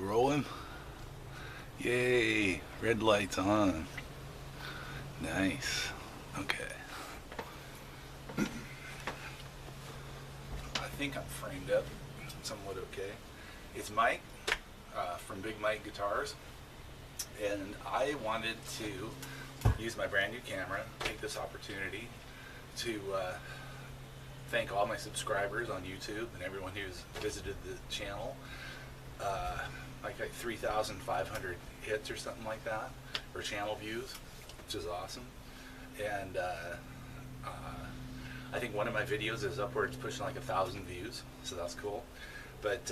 rolling? Yay, red light's on. Nice. Okay. I think I'm framed up somewhat okay. It's Mike from Big Mike Guitars, and I wanted to use my brand new camera, take this opportunity to thank all my subscribers on YouTube and everyone who's visited the channel. Like 3,500 hits or something like that, or channel views, which is awesome. And I think one of my videos is upwards pushing like 1,000 views, so that's cool. But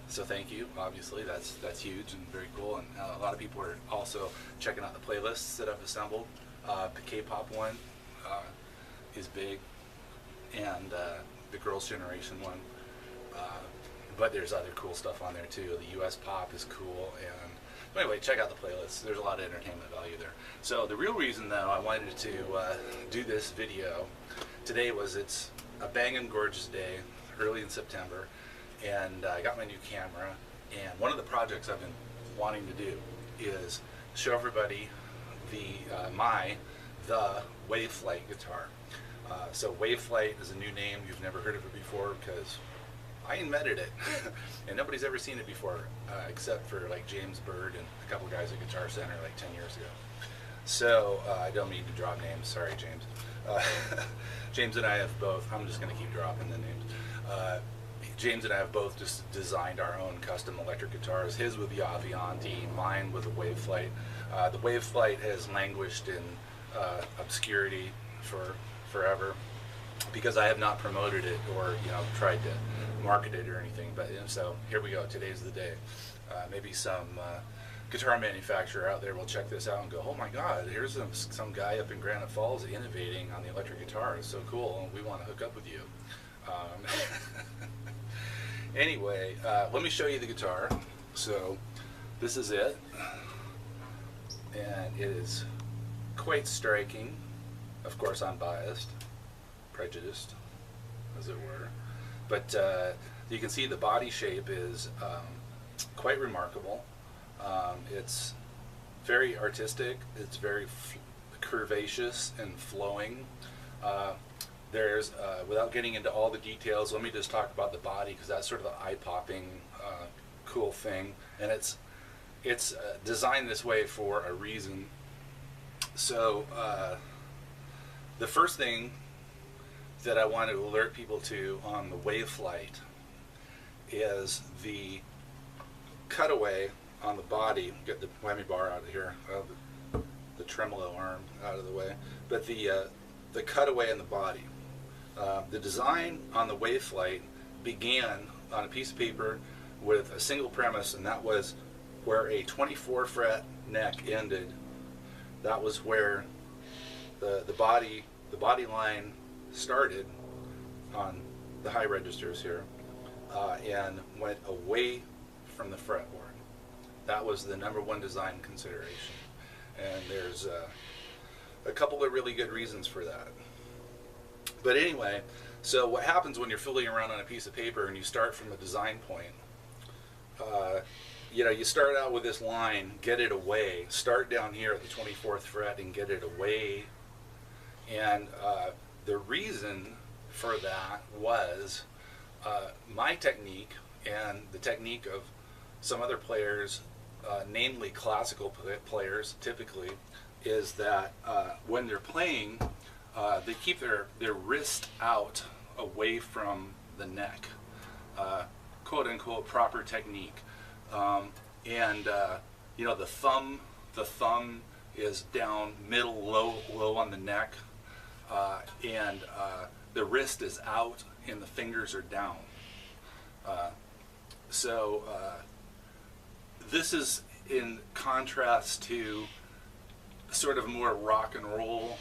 so thank you. Obviously, that's huge and very cool. And a lot of people are also checking out the playlists that I've assembled. The K-pop one is big, and the Girls' Generation one. But there's other cool stuff on there too. The US pop is cool, and anyway, check out the playlist. There's a lot of entertainment value there. So the real reason, though, I wanted to do this video today was it's a banging gorgeous day, early in September, and I got my new camera. And one of the projects I've been wanting to do is show everybody the Waveflight guitar. So Waveflight is a new name. You've never heard of it before because I invented it, and nobody's ever seen it before, except for like James Bird and a couple guys at Guitar Center like 10 years ago. So I don't mean to drop names. Sorry, James. James and I have both. I'm just going to keep dropping the names. James and I have both just designed our own custom electric guitars. His with the Avianti, mine with the Waveflight. The Waveflight has languished in obscurity for forever, because I have not promoted it or tried to market it or anything. But so here we go. Today's the day. Maybe some guitar manufacturer out there will check this out and go, "Oh my God, here's some guy up in Granite Falls innovating on the electric guitar. It's so cool. We want to hook up with you." Anyway, let me show you the guitar. So this is it, and it is quite striking. Of course, I'm biased, prejudiced, as it were. But you can see the body shape is quite remarkable. It's very artistic. It's very curvaceous and flowing. There's, without getting into all the details, let me just talk about the body, because that's sort of the eye-popping, cool thing. And it's designed this way for a reason. So the first thing that I want to alert people to on the Waveflight is the cutaway on the body. Get the whammy bar out of here, the tremolo arm out of the way. But the cutaway in the body. The design on the Waveflight began on a piece of paper with a single premise, and that was where a 24 fret neck ended. That was where the body line started on the high registers here, and went away from the fretboard. That was the #1 design consideration, and there's a couple of really good reasons for that. But anyway, so what happens when you're fiddling around on a piece of paper and you start from a design point? You start out with this line, get it away. Start down here at the 24th fret and get it away. And the reason for that was my technique and the technique of some other players, namely classical players typically, is that when they're playing, they keep their wrist out away from the neck, quote unquote proper technique. And the thumb is down middle, low on the neck, and the wrist is out and the fingers are down. So this is in contrast to sort of more rock and roll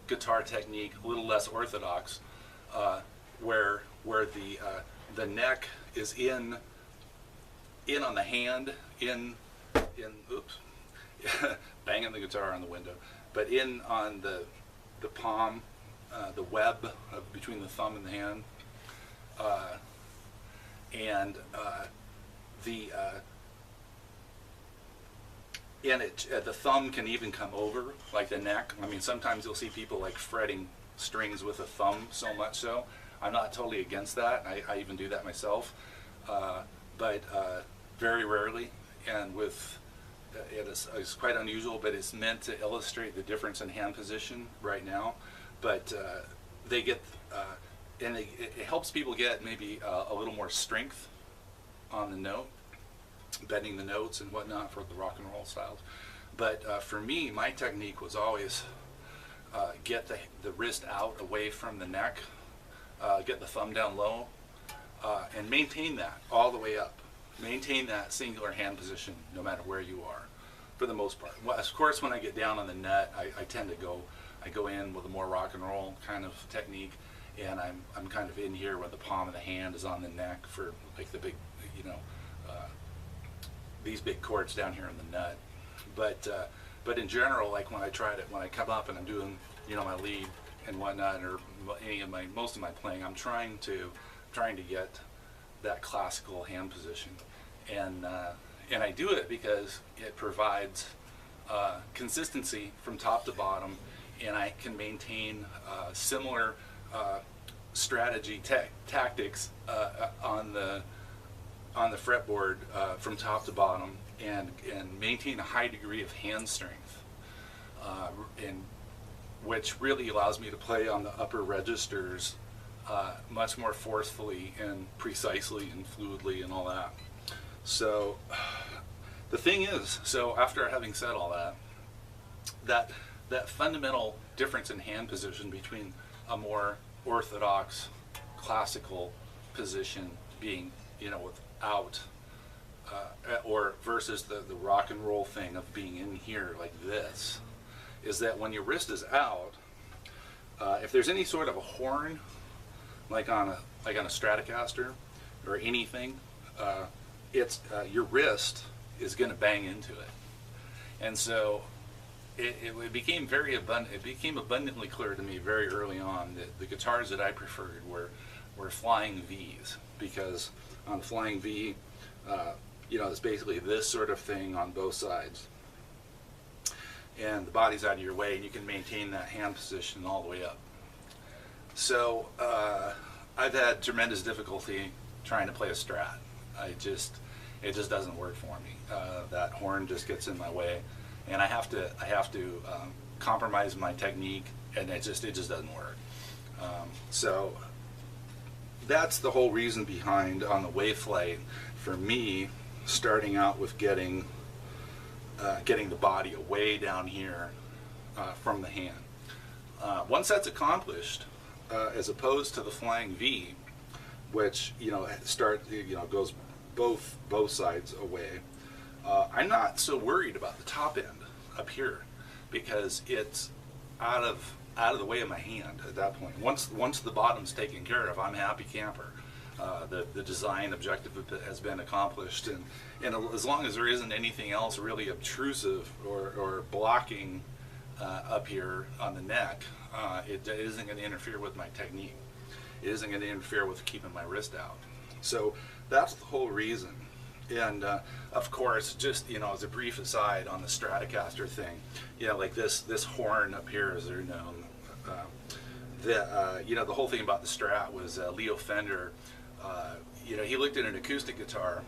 guitar technique, a little less orthodox, where the neck is in on the hand, in oops, banging the guitar on the window, but in on the palm, the web between the thumb and the hand, and and the thumb can even come over like the neck. I mean, sometimes you'll see people like fretting strings with a thumb so much so. I'm not totally against that. I even do that myself, but very rarely. And with it's quite unusual, but it's meant to illustrate the difference in hand position right now. But they get and it helps people get maybe a little more strength on the note, bending the notes and whatnot for the rock and roll styles. But for me, my technique was always get the wrist out away from the neck, get the thumb down low, and maintain that all the way up. Maintain that singular hand position no matter where you are, for the most part. Well, of course, when I get down on the net, I tend to go in with a more rock and roll kind of technique, and I'm kind of in here where the palm of the hand is on the neck for like the big, these big chords down here in the nut. But in general, like when I come up and I'm doing my lead and whatnot, or most of my playing, I'm trying to get that classical hand position, and I do it because it provides consistency from top to bottom, and I can maintain similar strategy tactics on the fretboard from top to bottom, and maintain a high degree of hand strength, and which really allows me to play on the upper registers much more forcefully and precisely and fluidly and all that. So the thing is, so after having said all that fundamental difference in hand position between a more orthodox classical position being without or versus the rock and roll thing of being in here like this, is that when your wrist is out, if there's any sort of a horn like on a Stratocaster or anything, it's your wrist is going to bang into it. And so it became abundantly clear to me very early on that the guitars that I preferred were flying V's, because on the flying V, it's basically this sort of thing on both sides, and the body's out of your way, and you can maintain that hand position all the way up. So I've had tremendous difficulty trying to play a Strat. It just doesn't work for me. That horn just gets in my way, and I have to compromise my technique, and it just doesn't work. So that's the whole reason behind on the Waveflight for me starting out with getting the body away down here from the hand. Once that's accomplished, as opposed to the flying V, which goes both sides away, I'm not so worried about the top end up here, because it's out of the way of my hand at that point. Once the bottom's taken care of, I'm happy camper. The design objective has been accomplished, and as long as there isn't anything else really obtrusive or blocking up here on the neck, it isn't going to interfere with my technique. It isn't going to interfere with keeping my wrist out. So that's the whole reason. And of course, just as a brief aside on the Stratocaster thing, like this horn up here, as they're known, the whole thing about the Strat was Leo Fender. He looked at an acoustic guitar,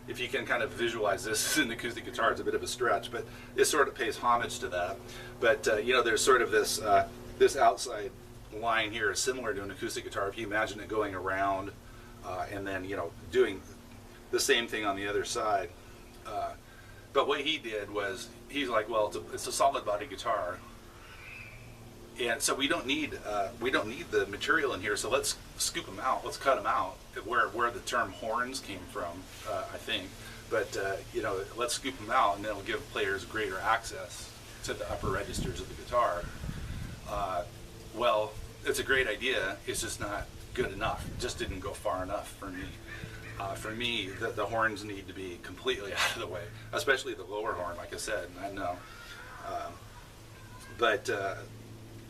if you can kind of visualize this as an acoustic guitar, it's a bit of a stretch, but it sort of pays homage to that. But there's sort of this outside line here is similar to an acoustic guitar. If you imagine it going around and then doing the same thing on the other side. But what he did was, he's like, well, it's a solid body guitar, and so we don't need the material in here. So let's scoop them out. Let's cut them out. Where the term horns came from, I think. But let's scoop them out, and it'll give players greater access to the upper registers of the guitar. Well, it's a great idea. It's just not good enough. It just didn't go far enough for me. For me, the horns need to be completely out of the way, especially the lower horn, like I said. I know.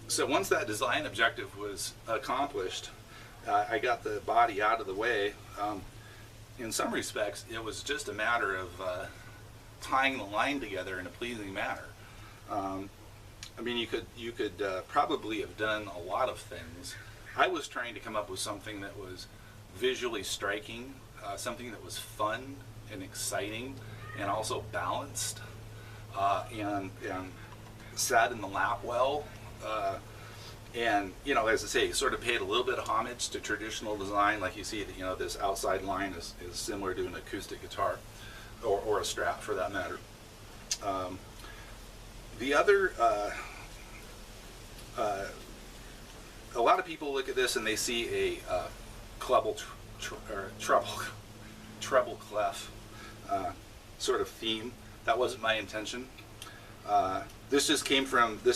So once that design objective was accomplished, I got the body out of the way. In some respects, it was just a matter tying the line together in a pleasing manner. I mean, you could probably have done a lot of things. I was trying to come up with something that was visually striking, something that was fun and exciting, and also balanced, and sat in the lap well. And, you know, as I say, sort of paid a little bit of homage to traditional design. Like you see that, you know, this outside line is similar to an acoustic guitar, or a Strat for that matter. The other, a lot of people look at this and they see a treble clef sort of theme. That wasn't my intention. This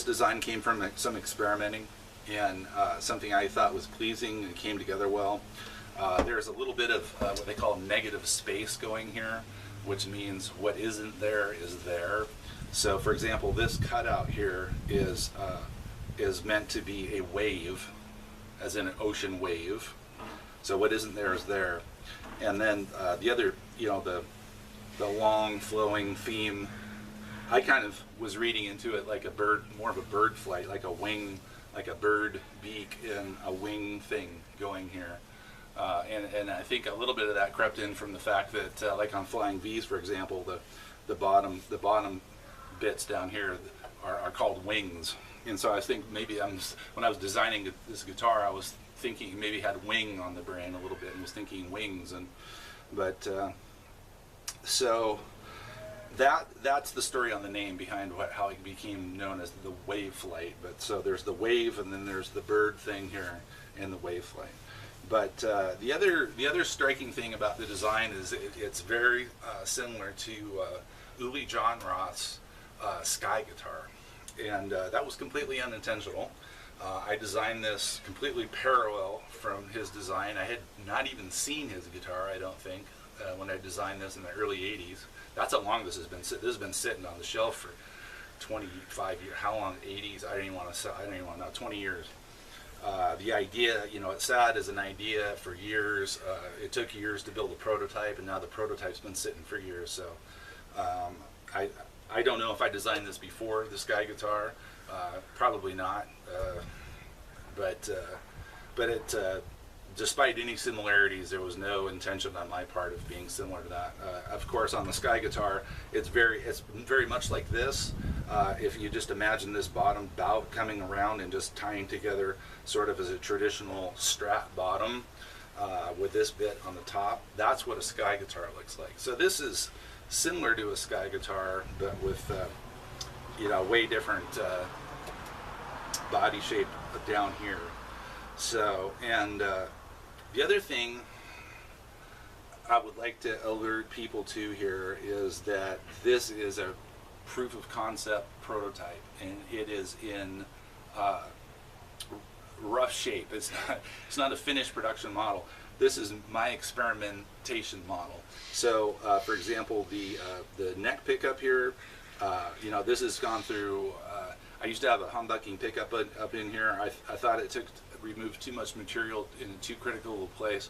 design came from some experimenting, and something I thought was pleasing and came together well. There's a little bit of what they call negative space going here, which means what isn't there is there. So, for example, this cutout here is meant to be a wave, as in an ocean wave. So what isn't there is there. And then the other, you know, the long flowing theme, I kind of was reading into it like a bird, more of a bird flight, like a wing, like a bird beak and a wing thing going here. And I think a little bit of that crept in from the fact that, like on Flying V's, for example, the bottom bits down here are called wings. And so I think maybe when I was designing this guitar, I was thinking maybe had wing on the brain a little bit and was thinking wings. So that's the story on the name behind how it became known as the Waveflight. But so there's the wave, and then there's the bird thing here in the Waveflight. But the other striking thing about the design is it's very similar to Uli John Roth's Sky guitar, and that was completely unintentional. I designed this completely parallel from his design. I had not even seen his guitar, I don't think, when I designed this in the early 80s. That's how long this has been. This has been sitting on the shelf for 25 years. How long? 80s? I don't even want to know. 20 years. The idea, you know, it sat as an idea for years. It took years to build a prototype, and now the prototype's been sitting for years. So I don't know if I designed this before the Sky guitar. Probably not. But it, despite any similarities, there was no intention on my part of being similar to that. Of course, on the Sky guitar, it's very much like this. If you just imagine this bottom bout coming around and just tying together sort of as a traditional Strat bottom with this bit on the top, that's what a Sky guitar looks like. So this is similar to a Sky guitar, but with you know, way different body shape down here. So, and the other thing I would like to alert people to here is that this is a proof of concept prototype, and it is in rough shape. It's not a finished production model. This is my experimentation model. So, for example, the neck pickup here, you know, this has gone through. I used to have a humbucking pickup up in here. I thought it removed too much material in too critical a place,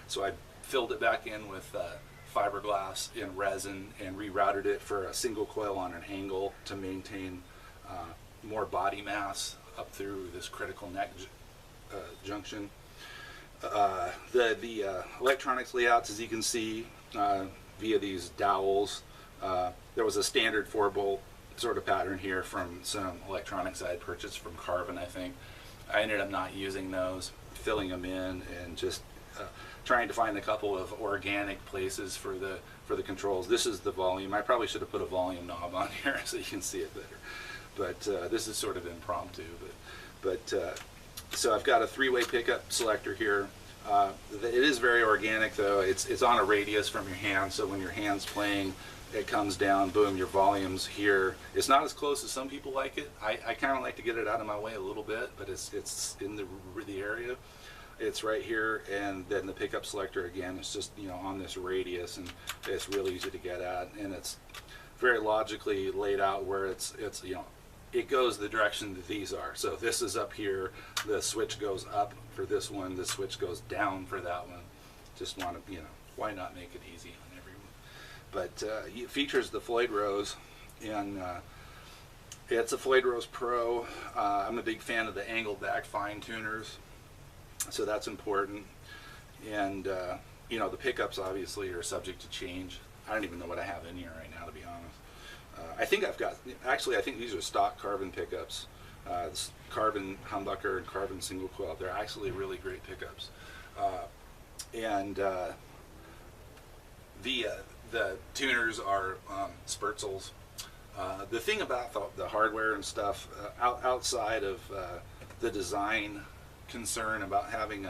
so I filled it back in with fiberglass and resin and rerouted it for a single coil on an angle to maintain more body mass up through this critical neck junction. The electronics layouts, as you can see, via these dowels. There was a standard 4-bolt sort of pattern here from some electronics I had purchased from Carvin, I think. I ended up not using those, filling them in, and just trying to find a couple of organic places for the controls. This is the volume. I probably should have put a volume knob on here so you can see it better. But this is sort of impromptu. So I've got a 3-way pickup selector here. It is very organic, though. It's on a radius from your hand, so when your hand's playing, it comes down, boom, your volume's here. It's not as close as some people like it. I kind of like to get it out of my way a little bit, but it's in the area. It's right here, and then the pickup selector, again, is just, you know, on this radius, and it's really easy to get at, and it's very logically laid out where it's you know, it goes the direction that these are. So this is up here, the switch goes up for this one, the switch goes down for that one. Just want to, you know, why not make it easy on everyone? but it features the Floyd Rose, and it's a Floyd Rose Pro. I'm a big fan of the angled back fine tuners, so that's important. And you know, the pickups obviously are subject to change. I don't even know what I have in here right now, to be honest. I think I've got, actually I think these are stock Carvin pickups. Carvin humbucker and Carvin single coil. They're actually really great pickups. And the tuners are Spertzels. The thing about the hardware and stuff, outside of the design concern about having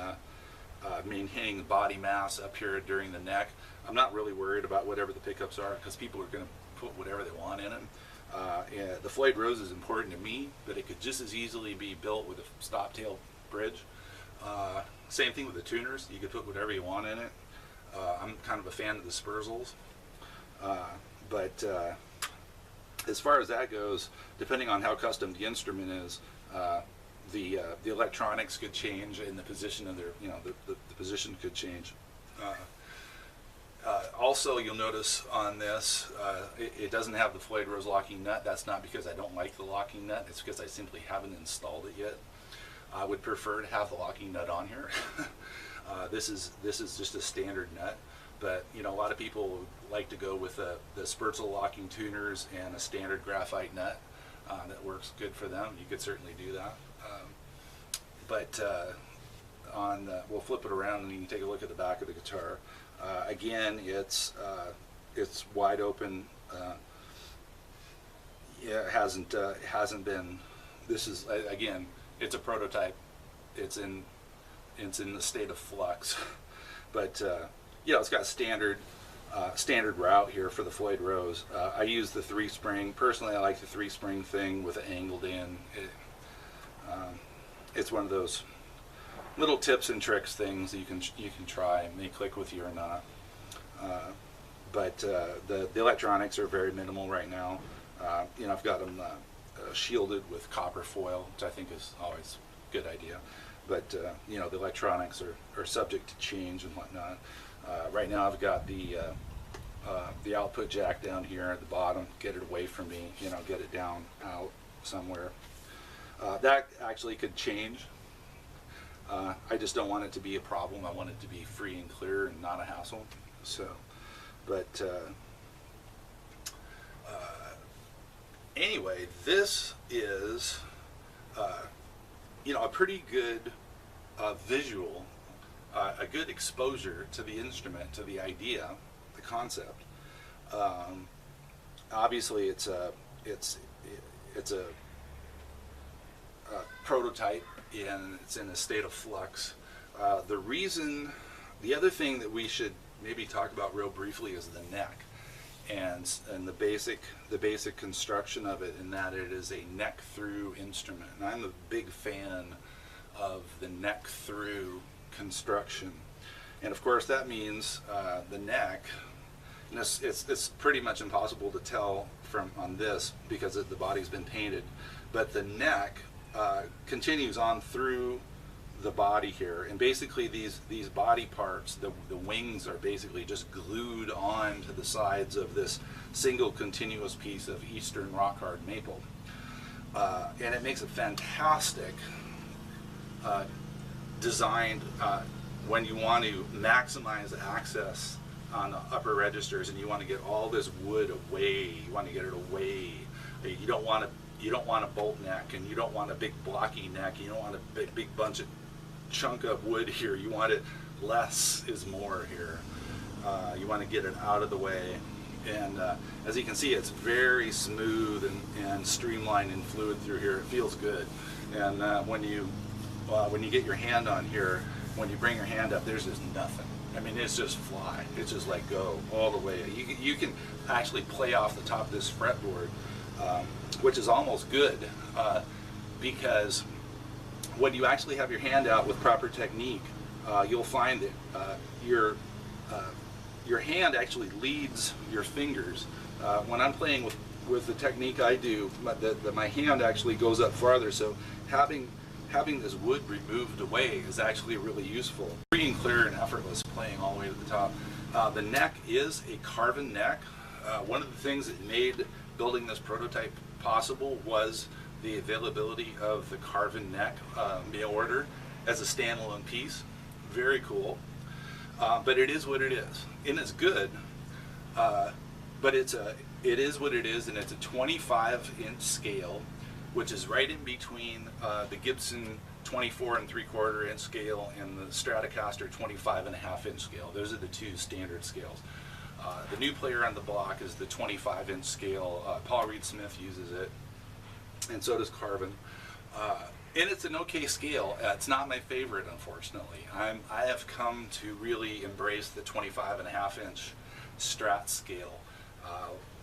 maintaining the body mass up here during the neck, I'm not really worried about whatever the pickups are, because people are going to put whatever they want in them. The Floyd Rose is important to me, but it could just as easily be built with a stop tail bridge. Same thing with the tuners. You could put whatever you want in it. I'm kind of a fan of the Sperzels. But as far as that goes, depending on how custom the instrument is, the electronics could change in the position of their, you know, the position could change. Also, you'll notice on this, it doesn't have the Floyd Rose locking nut. That's not because I don't like the locking nut. It's because I simply haven't installed it yet. I would prefer to have the locking nut on here. This is just a standard nut, but you know, a lot of people like to go with the Sperzel locking tuners and a standard graphite nut. That works good for them. You could certainly do that. We'll flip it around and you can take a look at the back of the guitar. Again, it's wide open. Yeah, it hasn't been. This is, again, it's a prototype. It's in the state of flux, but you know, it's got standard route here for the Floyd Rose. I use the 3-spring. Personally, I like the 3-spring thing with it angled in. It's one of those little tips and tricks things that you can try. It may click with you or not. But the electronics are very minimal right now. You know, I've got them shielded with copper foil, which I think is always a good idea. But you know, the electronics are subject to change and whatnot. Right now, I've got the output jack down here at the bottom. Get it away from me. You know, get it down out somewhere. That actually could change. I just don't want it to be a problem. I want it to be free and clear and not a hassle. So, but anyway, this is you know, a pretty good visual, a good exposure to the instrument, to the idea, the concept. Obviously, it's a prototype, and it's in a state of flux. The other thing that we should maybe talk about real briefly is the neck, and the basic construction of it, in that it is a neck through instrument. And I'm a big fan of the neck through construction, and of course that means the neck. And it's pretty much impossible to tell on this because the body's been painted, but the neck continues on through the body here, and basically these body parts, the wings, are basically just glued on to the sides of this single continuous piece of Eastern rock hard maple, and it makes a fantastic designed when you want to maximize access on the upper registers, and you want to get all this wood away. You want to get it away. You don't want a bolt neck, and you don't want a big blocky neck. You don't want a big bunch of chunk of wood here. You want it less is more here. You want to get it out of the way, and as you can see, it's very smooth and streamlined and fluid through here. It feels good, and when you get your hand on here, when you bring your hand up, there's just nothing. I mean, it's just fly. It's just like go all the way. You can actually play off the top of this fretboard, which is almost good, because when you actually have your hand out with proper technique, you'll find that your hand actually leads your fingers. When I'm playing with the technique I do, my hand actually goes up farther. So having having this wood removed away is actually really useful. Free and clear and effortless playing all the way to the top. The neck is a Carvin neck. One of the things that made building this prototype possible was the availability of the Carvin neck mail order as a standalone piece. Very cool. But it is what it is. And it's good, but it is what it is, and it's a 25-inch scale, which is right in between the Gibson 24 3/4 inch scale and the Stratocaster 25.5 inch scale. Those are the two standard scales. The new player on the block is the 25-inch scale. Paul Reed Smith uses it, and so does Carvin. And it's an okay scale. It's not my favorite, unfortunately. I have come to really embrace the 25.5 inch Strat scale,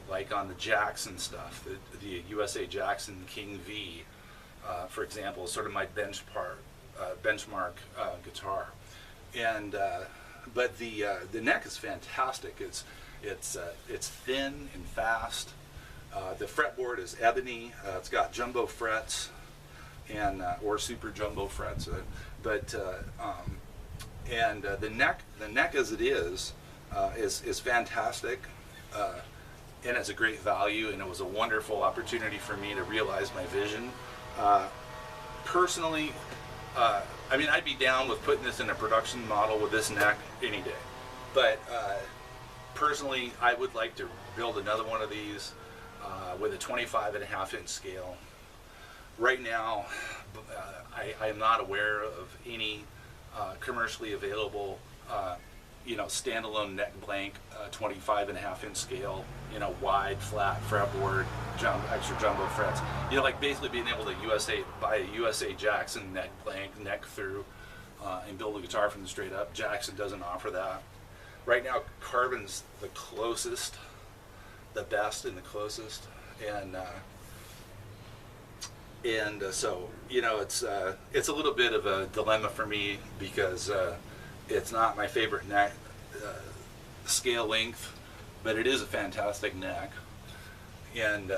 like on the Jackson stuff, the USA Jackson King V, for example, is sort of my benchmark guitar. And but the neck is fantastic. It's thin and fast. The fretboard is Ebony. It's got jumbo frets, and or super jumbo frets. And the neck as it is fantastic, and it's a great value, and it was a wonderful opportunity for me to realize my vision. Personally, I mean, I'd be down with putting this in a production model with this neck any day, but personally, I would like to build another one of these with a 25.5 inch scale. Right now, I am not aware of any commercially available, standalone neck blank 25.5 inch scale, wide, flat fretboard, extra jumbo frets. Like basically being able to buy a USA Jackson neck blank, neck through, and build a guitar from the straight up. Jackson doesn't offer that. Right now, Carvin's the closest, the best and the closest, and so it's a little bit of a dilemma for me because it's not my favorite neck scale length, but it is a fantastic neck. And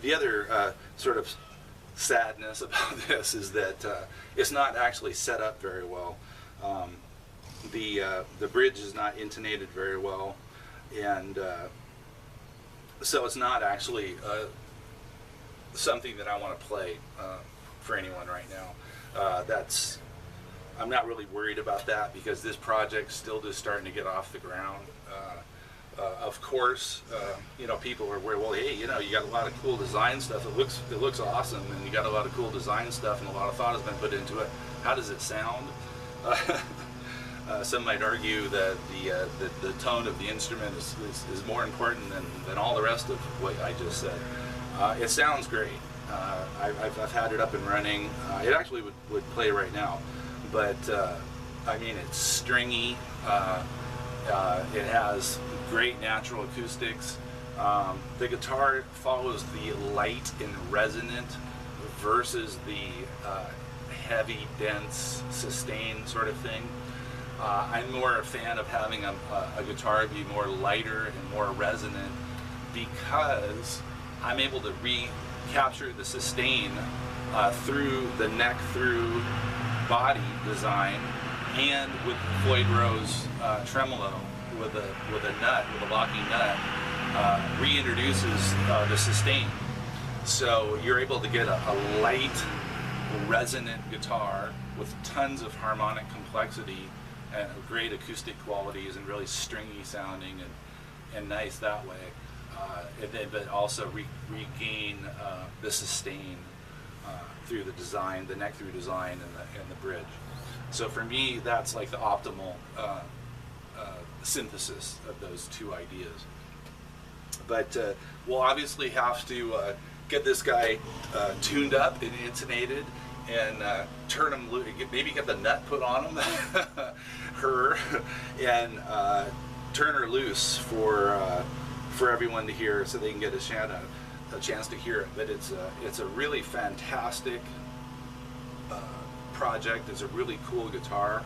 the other sort of sadness about this is that it's not actually set up very well. The bridge is not intonated very well, and so it's not actually something that I want to play for anyone right now. I'm not really worried about that because this project's still just starting to get off the ground. Of course, people are worried. Well, hey, you got a lot of cool design stuff. It looks awesome, and you got a lot of cool design stuff, and a lot of thought has been put into it. How does it sound? Some might argue that the tone of the instrument is more important than all the rest of what I just said. It sounds great. I've had it up and running. It actually would play right now, but I mean, it's stringy. It has great natural acoustics. The guitar follows the light and resonant versus the heavy, dense, sustained sort of thing. I'm more a fan of having a guitar be more lighter and more resonant because I'm able to recapture the sustain through the neck through body design, and with Floyd Rose Tremolo with a locking nut reintroduces the sustain. So you're able to get a light, resonant guitar with tons of harmonic complexity and great acoustic qualities and really stringy sounding and nice that way. But also regain the sustain through the design, the neck through design, and the bridge. So for me, that's like the optimal synthesis of those two ideas. But we'll obviously have to get this guy tuned up and intonated, and turn him loose. Maybe get the nut put on him, and turn her loose for everyone to hear, so they can get a chance to hear it. But it's a really fantastic project. It's a really cool guitar,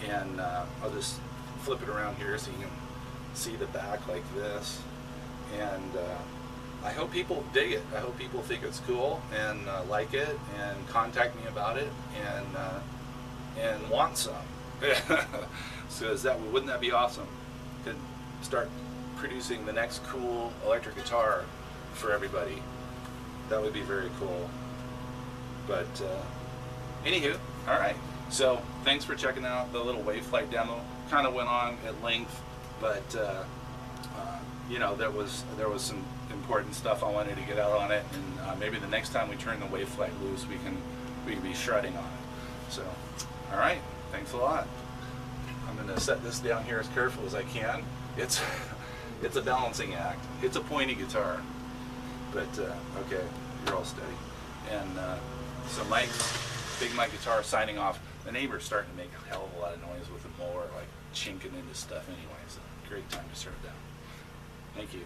and I'll just flip it around here so you can see the back like this, and I hope people dig it. I hope people think it's cool and like it and contact me about it and want some. So wouldn't that be awesome? Could start producing the next cool electric guitar for everybody. That would be very cool. But anywho, all right. So thanks for checking out the little Waveflight demo. Kind of went on at length, but you know, there was some important stuff I wanted to get out on it, and maybe the next time we turn the Waveflight loose, we can be shredding on it. So, all right. Thanks a lot. I'm going to set this down here as careful as I can. It's a balancing act. It's a pointy guitar, but okay, you're all steady. And so Mike, Big Mike Guitar signing off. The neighbor's starting to make a hell of a lot of noise with the mower, like chinking into stuff anyway, so great time to shut it down. Thank you.